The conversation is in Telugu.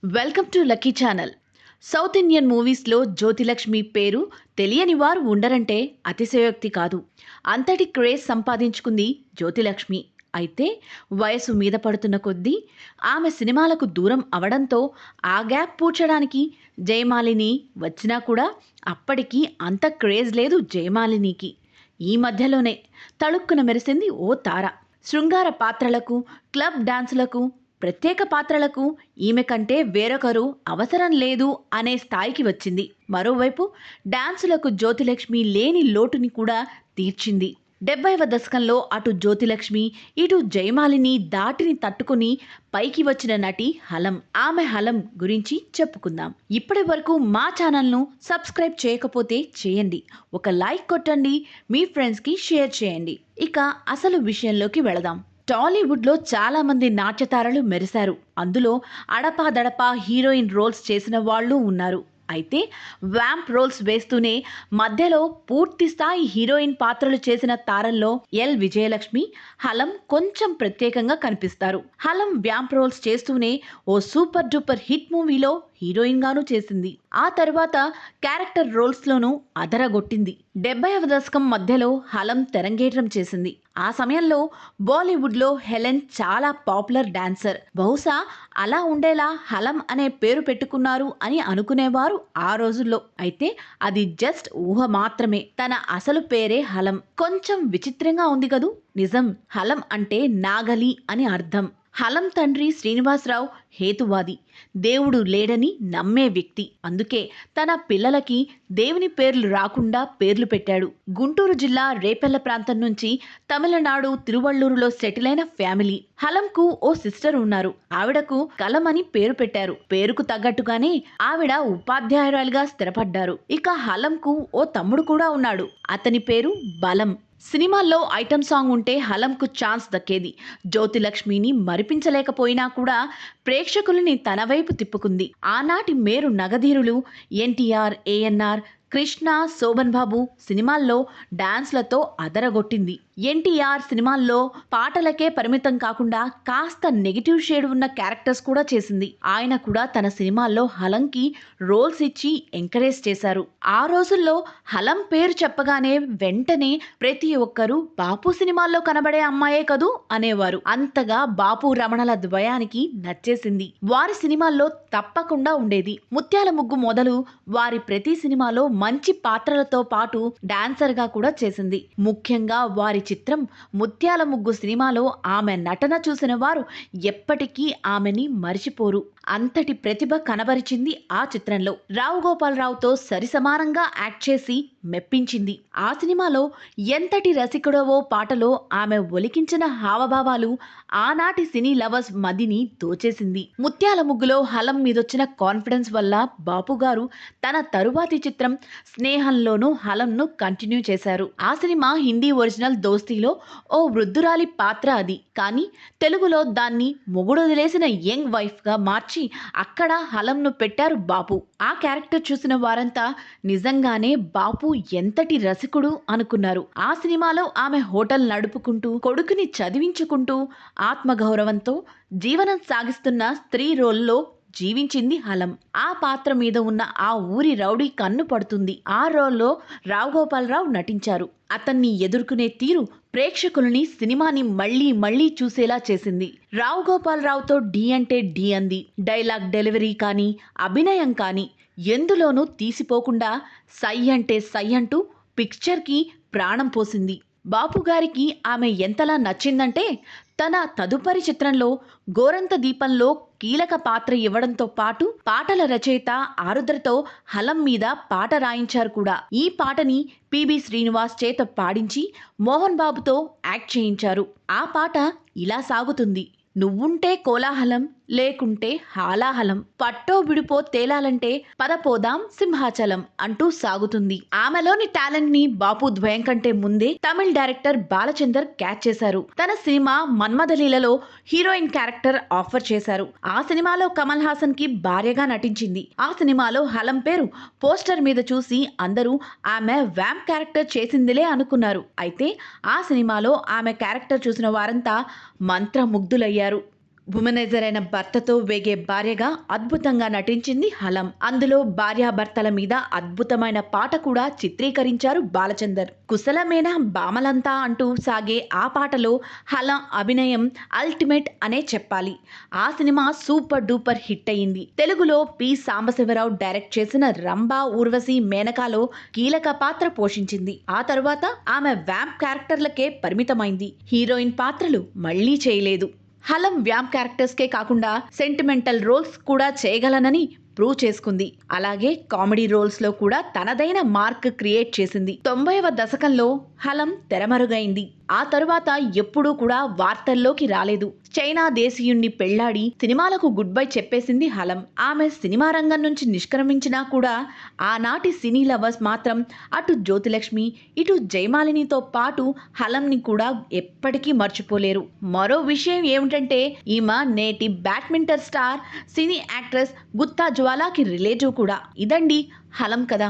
Welcome to lucky channel. South Indian మూవీస్లో జ్యోతిలక్ష్మి పేరు తెలియని వారు ఉండరంటే అతిశయోక్తి కాదు. అంతటి క్రేజ్ సంపాదించుకుంది జ్యోతిలక్ష్మి. అయితే వయసు మీద పడుతున్న కొద్దీ ఆమె సినిమాలకు దూరం అవడంతో ఆ గ్యాప్ పూడ్చడానికి జయమాలిని వచ్చినా కూడా అప్పటికి అంత క్రేజ్ లేదు జయమాలినికి. ఈ మధ్యలోనే తళుక్కున మెరిసింది ఓ తార. శృంగార పాత్రలకు, క్లబ్ డాన్సులకు, ప్రత్యేక పాత్రలకు ఈమె కంటే వేరొకరు అవసరం లేదు అనే స్థాయికి వచ్చింది. మరోవైపు డాన్సులకు జ్యోతిలక్ష్మి లేని లోటుని కూడా తీర్చింది. 70వ దశకంలో అటు జ్యోతిలక్ష్మి, ఇటు జయమాలిని దాటిని తట్టుకుని పైకి వచ్చిన నటి హలం. ఆమె హలం గురించి చెప్పుకుందాం. ఇప్పటి వరకు మా ఛానల్ను సబ్స్క్రైబ్ చేయకపోతే చేయండి, ఒక లైక్ కొట్టండి, మీ ఫ్రెండ్స్కి షేర్ చేయండి. ఇక అసలు విషయంలోకి వెళదాం. టాలీవుడ్లో చాలామంది నాట్యతారలు మెరిశారు. అందులో అడపాదడపా హీరోయిన్ రోల్స్ చేసిన వాళ్ళు ఉన్నారు. అయితే వ్యాంప్ రోల్స్ వేస్తూనే మధ్యలో పూర్తి స్థాయి హీరోయిన్ పాత్రలు చేసిన తారల్లో ఎల్ విజయలక్ష్మి, హలం కొంచెం ప్రత్యేకంగా కనిపిస్తారు. హలం వ్యాంప్ రోల్స్ చేస్తూనే ఓ సూపర్ డూపర్ హిట్ మూవీలో హీరోయిన్ గాను చేసింది. ఆ తర్వాత క్యారెక్టర్ రోల్స్లోనూ అదరగొట్టింది. 70వ దశకం మధ్యలో హలం తెరంగేట్రం చేసింది. ఆ సమయంలో బాలీవుడ్లో హెలెన్ చాలా పాపులర్ డాన్సర్. బహుశా అలా ఉండేలా హలం అనే పేరు పెట్టుకున్నారు అని అనుకునేవారు ఆ రోజుల్లో. అయితే అది జస్ట్ ఊహ మాత్రమే. తన అసలు పేరే హలం. కొంచెం విచిత్రంగా ఉంది కదూ. నిజం. హలం అంటే నాగలి అని అర్థం. హలం తండ్రి శ్రీనివాసరావు హేతువాది, దేవుడు లేడని నమ్మే వ్యక్తి. అందుకే తన పిల్లలకి దేవుని పేర్లు రాకుండా పేర్లు పెట్టాడు. గుంటూరు జిల్లా రేపెల్ల ప్రాంతం నుంచి తమిళనాడు తిరువళ్ళూరులో సెటిల్ అయిన ఫ్యామిలీ. హలంకు ఓ సిస్టర్ ఉన్నారు. ఆవిడకు కలం అని పేరు పెట్టారు. పేరుకు తగ్గట్టుగానే ఆవిడ ఉపాధ్యాయురాలిగా స్థిరపడ్డారు. ఇక హలంకు ఓ తమ్ముడు కూడా ఉన్నాడు. అతని పేరు బలం. సినిమాల్లో ఐటమ్ సాంగ్ ఉంటే హలంకు ఛాన్స్ దక్కేది. జ్యోతిలక్ష్మిని మరిపించలేకపోయినా కూడా ప్రేక్షకులని తన వైపు తిప్పుకుంది. ఆనాటి మేరు నగధీరులు ఎన్టీఆర్, ఏఎన్ఆర్, కృష్ణ, శోభన్ బాబు సినిమాల్లో డాన్స్లతో అదరగొట్టింది. ఎన్టీఆర్ సినిమాల్లో పాటలకే పరిమితం కాకుండా కాస్త నెగిటివ్ షేడ్ ఉన్న క్యారెక్టర్స్ కూడా చేసింది. ఆయన కూడా తన సినిమాల్లో హలంకి రోల్స్ ఇచ్చి ఎంకరేజ్ చేశారు. ఆ రోజుల్లో హలం పేరు చెప్పగానే వెంటనే ప్రతి ఒక్కరూ బాపు సినిమాల్లో కనబడే అమ్మాయే కదూ అనేవారు. అంతగా బాపు రమణల ద్వయానికి నచ్చేసింది. వారి సినిమాల్లో తప్పకుండా ఉండేది. ముత్యాల ముగ్గు మొదలు వారి ప్రతి సినిమాలో మంచి పాత్రలతో పాటు డాన్సర్ గా కూడా చేసింది. ముఖ్యంగా వారి చిత్రం ముత్యాల ముగ్గు సినిమాలో ఆమె నటన చూసిన వారు ఎప్పటికీ ఆమెని మరిచిపోరు. అంతటి ప్రతిభ కనబరిచింది ఆ చిత్రంలో. రావు గోపాలరావుతో సరిసమానంగా యాక్ట్ చేసి మెప్పించింది. ఆ సినిమాలో ఎంతటి రసికుడవో పాటలో ఆమె ఒలికించిన హావభావాలు ఆనాటి సినీ లవర్స్ మదిని దోచేసింది. ముత్యాల ముగ్గులో హలం మీదొచ్చిన కాన్ఫిడెన్స్ వల్ల బాపు గారు తన తరువాతి చిత్రం స్నేహంలోనూ హలంను కంటిన్యూ చేశారు. ఆ సినిమా హిందీ ఒరిజినల్ దోస్తీలో ఓ వృద్ధురాలి పాత్ర అది. కానీ తెలుగులో దాన్ని మొగుడొదిలేసిన యంగ్ వైఫ్ గా మార్చి అక్కడ హలంను పెట్టారు బాపు. ఆ క్యారెక్టర్ చూసిన వారంతా నిజంగానే బాపు ఎంతటి రసికుడు అనుకున్నారు. ఆ సినిమాలో ఆమె హోటల్ నడుపుకుంటూ, కొడుకుని చదివించుకుంటూ, ఆత్మగౌరవంతో జీవనం సాగిస్తున్న స్త్రీ రోల్లో జీవించింది హలం. ఆ పాత్ర మీద ఉన్న ఆ ఊరి రౌడీ కన్ను పడుతుంది. ఆ రోల్లో రావు గోపాలరావు నటించారు. అతన్ని ఎదుర్కొనే తీరు ప్రేక్షకులని సినిమాని మళ్లీ మళ్లీ చూసేలా చేసింది. రావు గోపాలరావుతో డి అంటే డి అంది. డైలాగ్ డెలివరీ కానీ, అభినయం కానీ ఎందులోనూ తీసిపోకుండా సై అంటే సై అంటూ పిక్చర్కి ప్రాణం పోసింది. బాపు గారికి ఆమె ఎంతలా నచ్చిందంటే తన తదుపరి చిత్రంలో గోరంత దీపంలో కీలక పాత్ర ఇవ్వడంతో పాటు పాటల రచయిత ఆరుద్రతో హలం మీద పాట రాయించారు కూడా. ఈ పాటని పిబి శ్రీనివాస్ చేత పాడించి మోహన్ బాబుతో యాక్ట్ చేయించారు. ఆ పాట ఇలా సాగుతుంది. నువ్వుంటే కోలాహలం, లేకుంటే హాలాహలం, పట్టో విడిపో తేలాలంటే పదపోదాం సింహాచలం అంటూ సాగుతుంది. ఆమెలోని టాలెంట్ ని బాపు ద్వయం కంటే ముందే తమిళ డైరెక్టర్ బాలచందర్ క్యాచ్ చేశారు. తన సినిమా మన్మథలీలలో హీరోయిన్ క్యారెక్టర్ ఆఫర్ చేశారు. ఆ సినిమాలో కమల్ హాసన్ కి భార్యగా నటించింది. ఆ సినిమాలో హలం పేరు పోస్టర్ మీద చూసి అందరూ ఆమె వ్యాంప్ క్యారెక్టర్ చేసిందిలే అనుకున్నారు. అయితే ఆ సినిమాలో ఆమె క్యారెక్టర్ చూసిన వారంతా మంత్రముగ్ధులయ్యారు. వుమనైజర్ అయిన భర్తతో వేగే భార్యగా అద్భుతంగా నటించింది హలం. అందులో భార్యాభర్తల మీద అద్భుతమైన పాట కూడా చిత్రీకరించారు బాలచందర్. కుశలమేనా బామలంతా అంటూ సాగే ఆ పాటలో హలం అభినయం అల్టిమేట్ అనే చెప్పాలి. ఆ సినిమా సూపర్ డూపర్ హిట్ అయింది. తెలుగులో పి సాంబశివరావు డైరెక్ట్ చేసిన రంభా ఊర్వశి మేనకాలో కీలక పాత్ర పోషించింది. ఆ తరువాత ఆమె వ్యాంప్ క్యారెక్టర్లకే పరిమితమైంది. హీరోయిన్ పాత్రలు మళ్లీ చేయలేదు. హలం వ్యాంప్ క్యారెక్టర్స్కే కాకుండా సెంటిమెంటల్ రోల్స్ కూడా చేయగలనని ప్రూవ్ చేసుకుంది. అలాగే కామెడీ రోల్స్ లో కూడా తనదైన మార్క్ క్రియేట్ చేసింది. 90వ దశకంలో హలం తెరమరుగైంది. ఆ తరువాత ఎప్పుడూ కూడా వార్తల్లోకి రాలేదు. చైనా దేశీయుణ్ణి పెళ్లాడి సినిమాలకు గుడ్ బై చెప్పేసింది హలం. ఆమె సినిమా రంగం నుంచి నిష్క్రమించినా కూడా ఆనాటి సినీ లవర్స్ మాత్రం అటు జ్యోతిలక్ష్మి ఇటు జయమాలినితో పాటు హలంని కూడా ఎప్పటికీ మర్చిపోలేరు. మరో విషయం ఏమిటంటే ఈమె నేటి బ్యాడ్మింటన్ స్టార్ సినీ యాక్ట్రెస్ గుత్తా జ్వాలాకి రిలేటివ్ కూడా. ఇదండి హలం కథ.